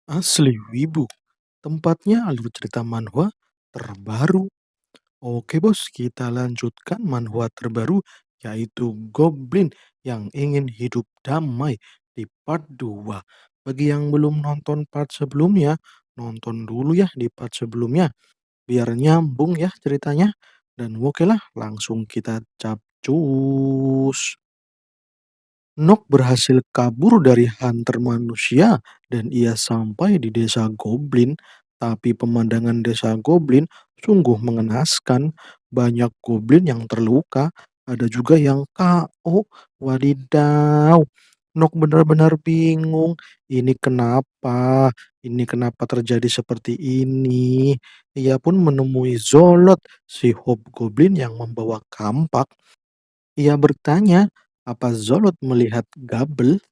Asli Wibu, tempatnya alur cerita manhwa terbaru. Oke bos, kita lanjutkan manhwa terbaru yaitu Goblin yang ingin hidup damai di part 2. Bagi yang belum nonton part sebelumnya, nonton dulu ya di part sebelumnya biar nyambung ya ceritanya. Dan oke lah, langsung kita capcus. Nok berhasil kabur dari hunter manusia dan ia sampai di desa Goblin. Tapi pemandangan desa Goblin sungguh mengenaskan. Banyak goblin yang terluka, ada juga yang KO. Wadidaw. Nok benar-benar bingung. Ini kenapa? Ini kenapa terjadi seperti ini? Ia pun menemui Zolot, si hobgoblin yang membawa kampak. Ia bertanya, apa Zolot melihat Gabel?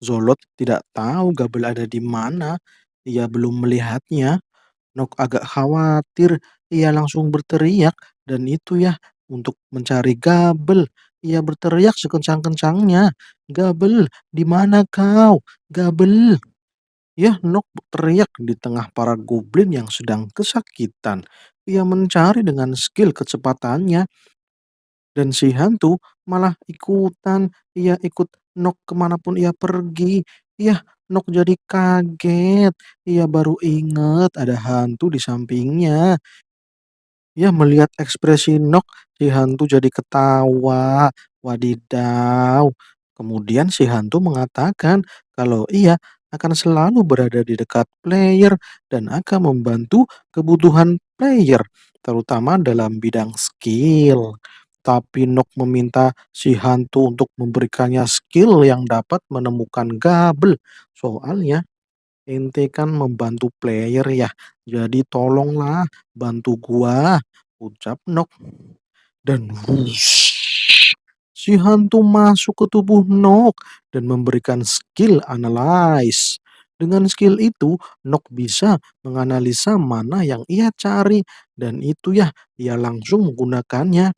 Zolot tidak tahu Gabel ada di mana. Ia belum melihatnya. Nok agak khawatir. Ia langsung berteriak dan itu ya untuk mencari Gabel. Ia berteriak sekencang-kencangnya. Gabel, di mana kau? Gabel. Ya, Nok teriak di tengah para goblin yang sedang kesakitan. Ia mencari dengan skill kecepatannya. Dan si hantu malah ikutan, ia ikut Nok kemanapun ia pergi. Yah, Nok jadi kaget. Ia baru ingat ada hantu di sampingnya. Ya, melihat ekspresi Nok, si hantu jadi ketawa. Wadidaw. Kemudian si hantu mengatakan kalau ia akan selalu berada di dekat player dan akan membantu kebutuhan player, terutama dalam bidang skill. Tapi Nok meminta si hantu untuk memberikannya skill yang dapat menemukan Gabel. Soalnya ente kan membantu player ya, jadi tolonglah bantu gua, ucap Nok. Dan wush, si hantu masuk ke tubuh Nok dan memberikan skill analyze. Dengan skill itu, Nok bisa menganalisa mana yang ia cari dan itu ya, ia langsung menggunakannya.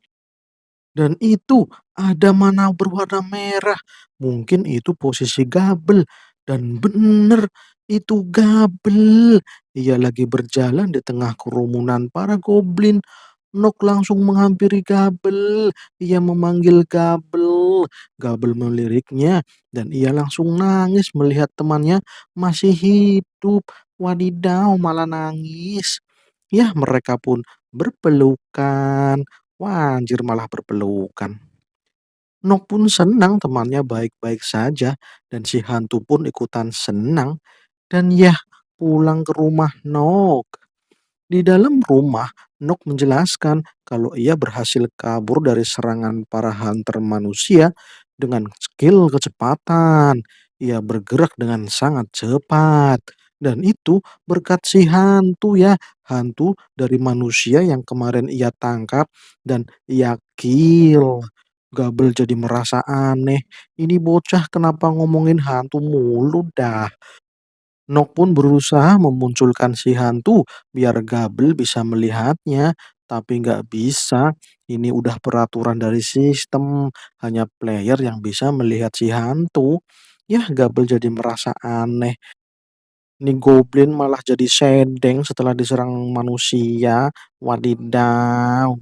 Dan itu ada mana berwarna merah. Mungkin itu posisi Gabel. Dan bener, itu Gabel. Ia lagi berjalan di tengah kerumunan para goblin. Nok langsung menghampiri Gabel. Ia memanggil Gabel. Gabel meliriknya dan ia langsung nangis melihat temannya masih hidup. Wadidaw, malah nangis. Ya, mereka pun berpelukan. Wah, anjir malah berpelukan. Nok pun senang temannya baik-baik saja dan si hantu pun ikutan senang dan ya pulang ke rumah Nok. Di dalam rumah, Nok menjelaskan kalau ia berhasil kabur dari serangan para hunter manusia dengan skill kecepatan. Ia bergerak dengan sangat cepat. Dan itu berkat si hantu ya, hantu dari manusia yang kemarin ia tangkap dan ia kill. Gabel jadi merasa aneh. Ini bocah kenapa ngomongin hantu mulu dah. Nok pun berusaha memunculkan si hantu biar Gabel bisa melihatnya, tapi nggak bisa. Ini udah peraturan dari sistem, hanya player yang bisa melihat si hantu. Ya, Gabel jadi merasa aneh. Ini goblin malah jadi sedeng setelah diserang manusia. Wadidaw.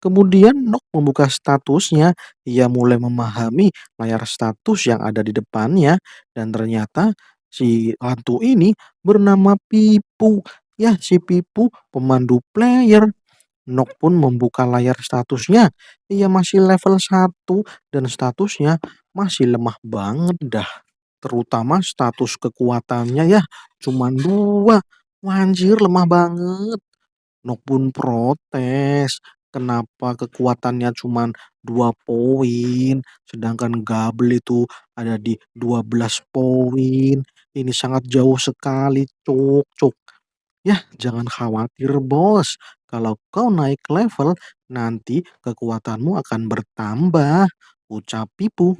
Kemudian Nok membuka statusnya. Ia mulai memahami layar status yang ada di depannya. Dan ternyata si hantu ini bernama Pipu. Ya, si Pipu pemandu player. Nok pun membuka layar statusnya. Ia masih level 1 dan statusnya masih lemah banget dah. Terutama status kekuatannya ya cuman 2. Wanjir lemah banget. Nok pun protes. Kenapa kekuatannya cuma 2 poin, sedangkan Gabel itu ada di 12 poin. Ini sangat jauh sekali, cuk, cuk. Yah, jangan khawatir, bos. Kalau kau naik level, nanti kekuatanmu akan bertambah, ucap Pipu.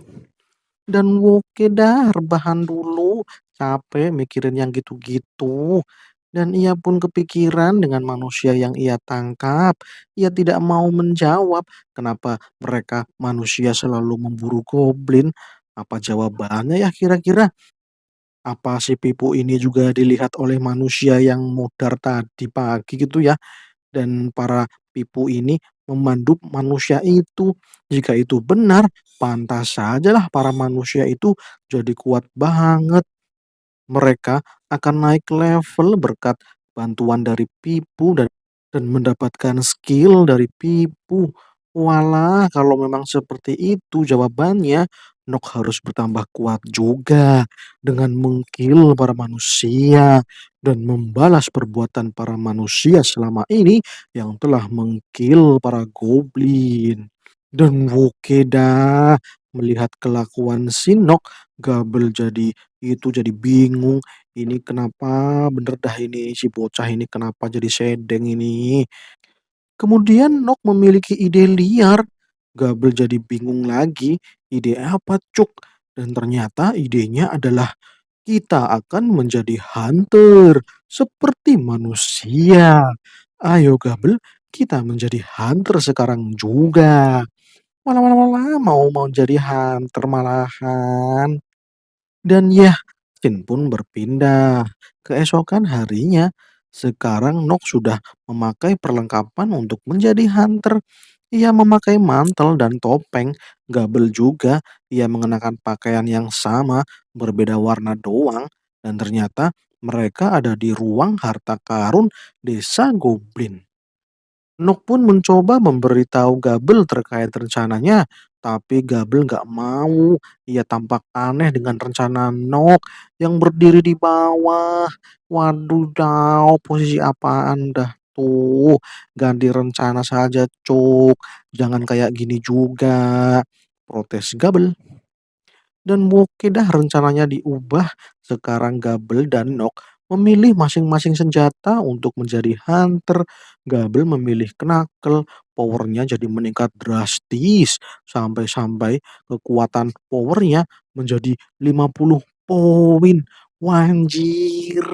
Dan oke dah, rebahan dulu. Capek mikirin yang gitu-gitu. Dan ia pun kepikiran dengan manusia yang ia tangkap. Ia tidak mau menjawab kenapa mereka manusia selalu memburu goblin. Apa jawabannya ya kira-kira? Apa si Pipu ini juga dilihat oleh manusia yang mudar tadi pagi gitu ya? Dan para Pipu ini memandu manusia itu. Jika itu benar, pantas sajalah para manusia itu jadi kuat banget. Mereka akan naik level berkat bantuan dari Pipu dan mendapatkan skill dari Pipu. Walah, kalau memang seperti itu jawabannya, Nok harus bertambah kuat juga dengan mengkill para manusia dan membalas perbuatan para manusia selama ini yang telah mengkill para goblin. Dan Wokeda melihat kelakuan si Nok, Gabel jadi bingung, ini kenapa bener dah ini si bocah ini kenapa jadi sedeng ini. Kemudian Nok memiliki ide liar, Gabel jadi bingung lagi, ide apa cuk? Dan ternyata idenya adalah kita akan menjadi hunter seperti manusia. Ayo Gabel, kita menjadi hunter sekarang juga. Malah malah malah mau mau jadi hunter malahan. Dan ya, Jin pun berpindah. Keesokan harinya, sekarang Nok sudah memakai perlengkapan untuk menjadi hunter. Ia memakai mantel dan topeng. Gabel juga, ia mengenakan pakaian yang sama, berbeda warna doang. Dan ternyata mereka ada di ruang harta karun desa Goblin. Nok pun mencoba memberitahu Gabel terkait rencananya, tapi Gabel nggak mau. Ia tampak aneh dengan rencana Nok yang berdiri di bawah. Waduh, posisi apaan dah tuh? Ganti rencana saja, Cuk. Jangan kayak gini juga. Protes Gabel. Dan oke dah rencananya diubah. Sekarang Gabel dan Nok memilih masing-masing senjata untuk menjadi hunter. Gabel memilih knuckle, powernya jadi meningkat drastis. Sampai-sampai kekuatan powernya menjadi 50 poin. Wanjir,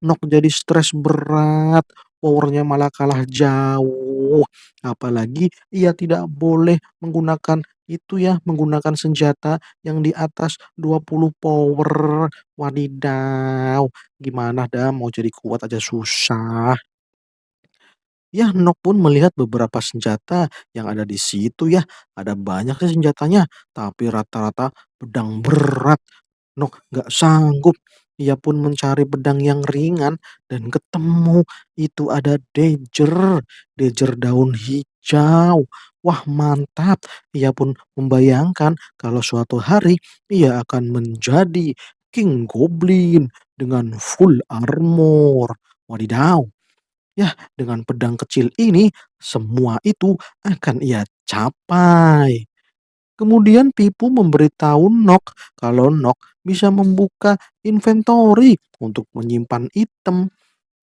Nok jadi stres berat. Powernya malah kalah jauh. Apalagi ia tidak boleh menggunakan itu ya, menggunakan senjata yang di atas 20 power. Wadidaw, gimana dah mau jadi kuat aja susah. Ya, Nok pun melihat beberapa senjata yang ada di situ ya. Ada banyak sih senjatanya, tapi rata-rata pedang berat. Nok nggak sanggup. Ia pun mencari pedang yang ringan dan ketemu. Itu ada Dager daun hijau. Wah mantap. Ia pun membayangkan kalau suatu hari ia akan menjadi King Goblin dengan full armor. Wadidaw. Ya, dengan pedang kecil ini semua itu akan ia capai. Kemudian Pipu memberitahu Nok kalau Nok bisa membuka inventory untuk menyimpan item.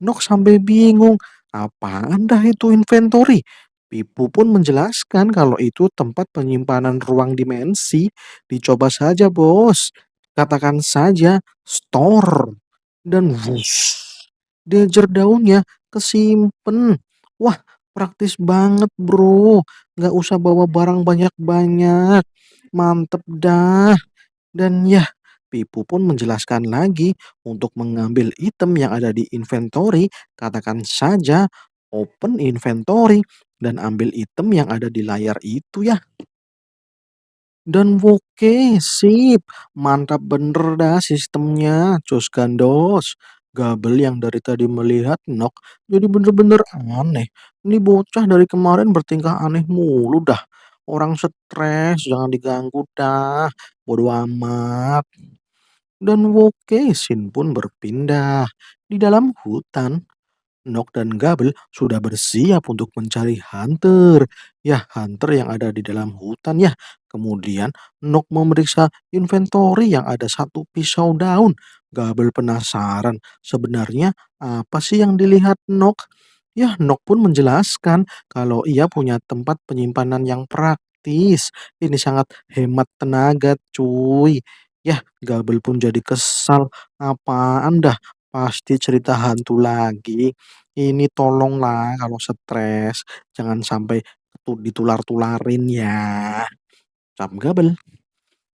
Nok sampai bingung, apaan dah itu inventory? Pipu pun menjelaskan kalau itu tempat penyimpanan ruang dimensi. Dicoba saja bos. Katakan saja store. Dan wush, dejer daunnya kesimpen. Wah, praktis banget bro. Nggak usah bawa barang banyak-banyak. Mantep dah. Dan ya, Pipu pun menjelaskan lagi untuk mengambil item yang ada di inventory, katakan saja open inventory dan ambil item yang ada di layar itu ya. Dan oke, sip. Mantap bener dah sistemnya. Cus gandos. Gabel yang dari tadi melihat Nok jadi bener-bener aneh. Ini bocah dari kemarin bertingkah aneh mulu dah. Orang stres, jangan diganggu dah. Bodo amat. Dan Wokesin pun berpindah. Di dalam hutan, Nok dan Gabel sudah bersiap untuk mencari hunter. Ya, hunter yang ada di dalam hutan ya. Kemudian Nok memeriksa inventory yang ada satu pisau daun. Gabel penasaran sebenarnya apa sih yang dilihat Nok. Ya, Nok pun menjelaskan kalau ia punya tempat penyimpanan yang praktis. Ini sangat hemat tenaga cuy. Ya, Gabel pun jadi kesal. Apaan dah? Pasti cerita hantu lagi. Ini tolonglah kalau stres, jangan sampai ditular-tularin ya. Cap gabel.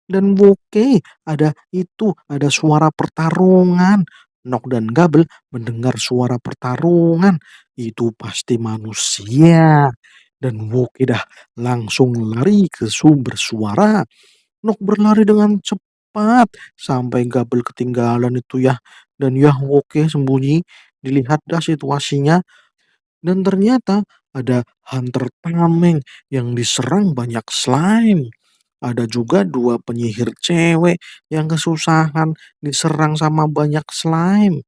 Dan oke, ada suara pertarungan. Nok dan Gabel mendengar suara pertarungan. Itu pasti manusia. Dan Woke dah langsung lari ke sumber suara. Nok berlari dengan cepat sampai Gabel ketinggalan itu ya. Dan ya Woke sembunyi. Dilihat dah situasinya. Dan ternyata ada hunter tameng yang diserang banyak slime. Ada juga dua penyihir cewek yang kesusahan diserang sama banyak slime.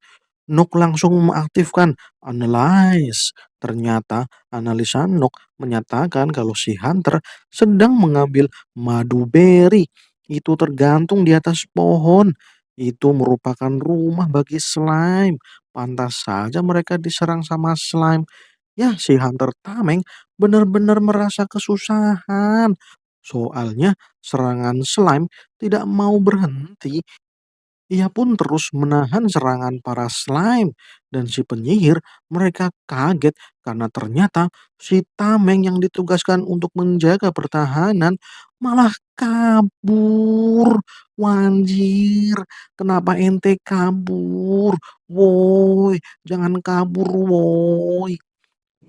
Nook langsung mengaktifkan Analyze. Ternyata analisa Nook menyatakan kalau si Hunter sedang mengambil madu berry. Itu tergantung di atas pohon. Itu merupakan rumah bagi slime. Pantas saja mereka diserang sama slime. Ya, si Hunter Tameng benar-benar merasa kesusahan. Soalnya serangan slime tidak mau berhenti. Ia pun terus menahan serangan para slime dan si penyihir mereka kaget karena ternyata si Tameng yang ditugaskan untuk menjaga pertahanan malah kabur. Wanjir, kenapa ente kabur? Woi, jangan kabur, woi.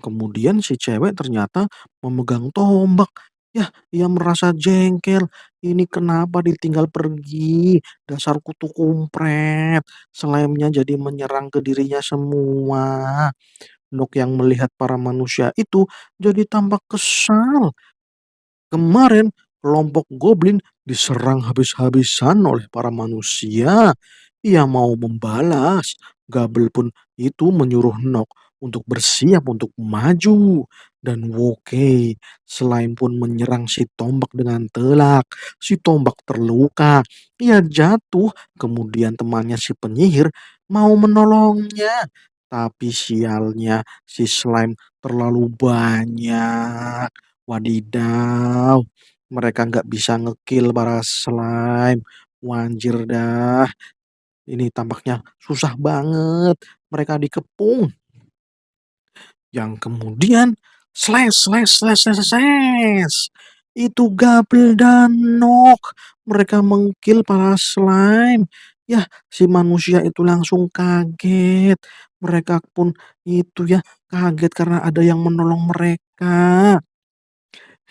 Kemudian si cewek ternyata memegang tombak. Yah, ia merasa jengkel. Ini kenapa ditinggal pergi? Dasar kutu kumpret. Slime-nya jadi menyerang ke dirinya semua. Nok yang melihat para manusia itu jadi tampak kesal. Kemarin kelompok goblin diserang habis-habisan oleh para manusia. Ia mau membalas. Gabel pun itu menyuruh Nok untuk bersiap untuk maju. Dan Woke selain pun menyerang si tombak dengan telak. Si tombak terluka. Ia jatuh. Kemudian temannya si penyihir mau menolongnya. Tapi sialnya si slime terlalu banyak. Wadidaw, mereka nggak bisa ngekill para slime. Wanjir dah, ini tampaknya susah banget. Mereka dikepung. Yang kemudian, slash, slash, slash, slash, slash. Itu Gabel dan Nok. Mereka mengkill para slime. Ya, si manusia itu langsung kaget. Mereka pun itu ya kaget karena ada yang menolong mereka.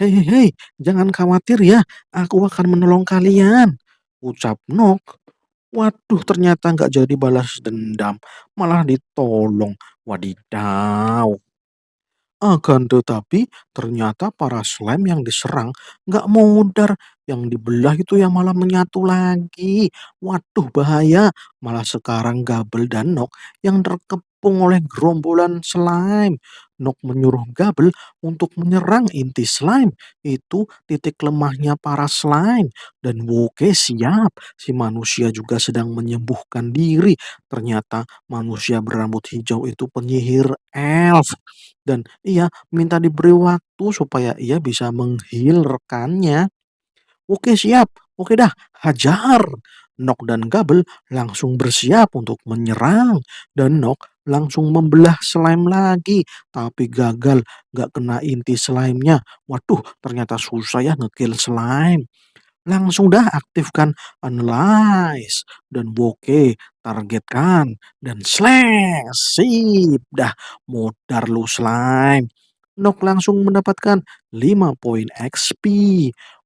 Hei, hei, hei, jangan khawatir ya, aku akan menolong kalian. Ucap Nok. Waduh, ternyata nggak jadi balas dendam, malah ditolong. Wadidaw. Akan tetapi ternyata para slime yang diserang nggak modar. Yang dibelah itu yang malah menyatu lagi. Waduh bahaya. Malah sekarang Gabel dan Nok yang terkepung oleh gerombolan slime. Nok menyuruh Gabel untuk menyerang inti slime. Itu titik lemahnya para slime. Dan Woke siap. Si manusia juga sedang menyembuhkan diri. Ternyata manusia berambut hijau itu penyihir elf. Dan ia minta diberi waktu supaya ia bisa menghil rekannya. Oke siap, oke dah, hajar. Nok dan Gabel langsung bersiap untuk menyerang. Dan Nok langsung membelah slime lagi. Tapi gagal, gak kena inti slime-nya. Waduh, ternyata susah ya ngekill slime. Langsung dah aktifkan analyze dan bokeh, targetkan dan slash. Sip dah modar lu slime. Nok langsung mendapatkan 5 poin XP.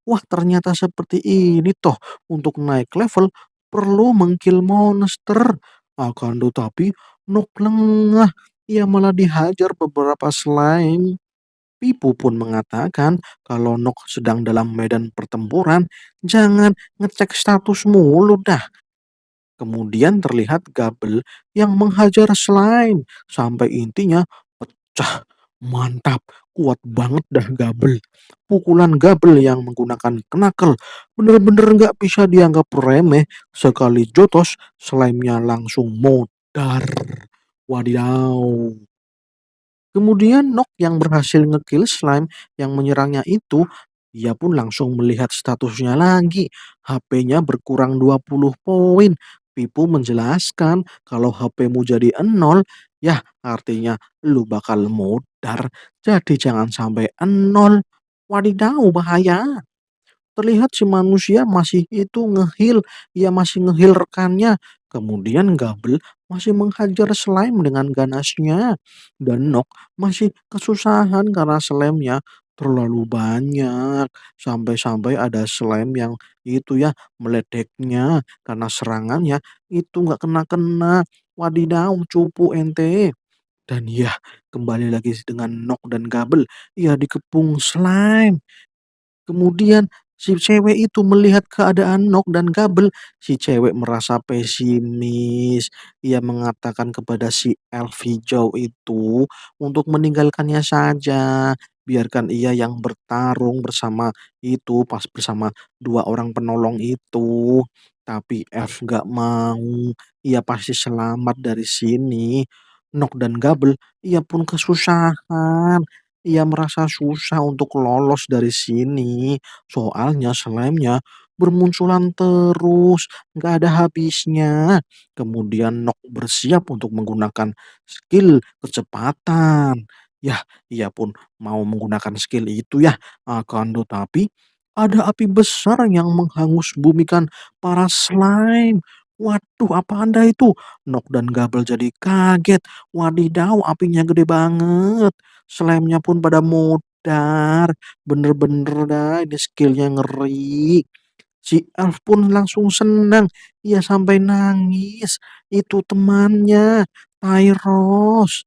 Wah, ternyata seperti ini toh. Untuk naik level perlu mengkill monster. Akan tetapi Nok lengah. Ia malah dihajar beberapa slime. Pipu pun mengatakan kalau Nok sedang dalam medan pertempuran, jangan ngecek status mulu dah. Kemudian terlihat Gabel yang menghajar slime sampai intinya pecah. Mantap, kuat banget dah Gabel. Pukulan Gabel yang menggunakan knuckle bener-bener nggak bisa dianggap remeh. Sekali jotos, slime-nya langsung modar. Wadidaw. Kemudian Nok yang berhasil ngekill slime yang menyerangnya itu, ia pun langsung melihat statusnya lagi. HP-nya berkurang 20 poin. Pipu menjelaskan kalau HP-mu jadi 0, ya artinya lu bakal modar. Jadi jangan sampai 0. Wadidaw bahaya. terlihat si manusia masih itu ia masih rekannya. Kemudian Gabel masih menghajar slime dengan ganasnya. Dan Nok masih kesusahan karena slime-nya terlalu banyak. Sampai-sampai ada slime yang itu ya meledeknya karena serangannya itu nggak kena-kena. Wadidaw, cupu ente. Dan ya, kembali lagi dengan Nok dan Gabel, ia dikepung slime. Kemudian si cewek itu melihat keadaan Nok dan Gabel, si cewek merasa pesimis. Ia mengatakan kepada si elf hijau itu untuk meninggalkannya saja. Biarkan ia yang bertarung bersama itu, pas bersama dua orang penolong itu. Tapi elf gak mau, ia pasti selamat dari sini. Nok dan Gabel, ia pun kesusahan. Ia merasa susah untuk lolos dari sini. Soalnya slime-nya bermunculan terus, nggak ada habisnya. Kemudian Nok bersiap untuk menggunakan skill kecepatan. Yah, ia pun mau menggunakan skill itu ya. Akan tetapi ada api besar yang menghangus bumikan para slime. Waduh, apa anda itu? Nok dan Gabel jadi kaget. Wadidaw, apinya gede banget. Slime-nya pun pada modar. Bener-bener dah ini skill-nya ngeri. Si Elf pun langsung senang. Ia sampai nangis. Itu temannya, Tyros.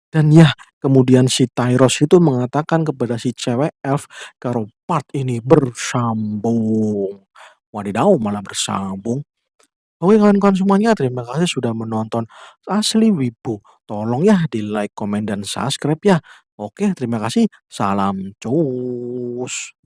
Dan ya, kemudian si Tyros itu mengatakan kepada si cewek Elf kalau part ini bersambung. Wadidaw, malah bersambung. Oke kawan-kawan semuanya, terima kasih sudah menonton Asli Wibu. Tolong ya di like, komen, dan subscribe ya. Oke, terima kasih. Salam cus.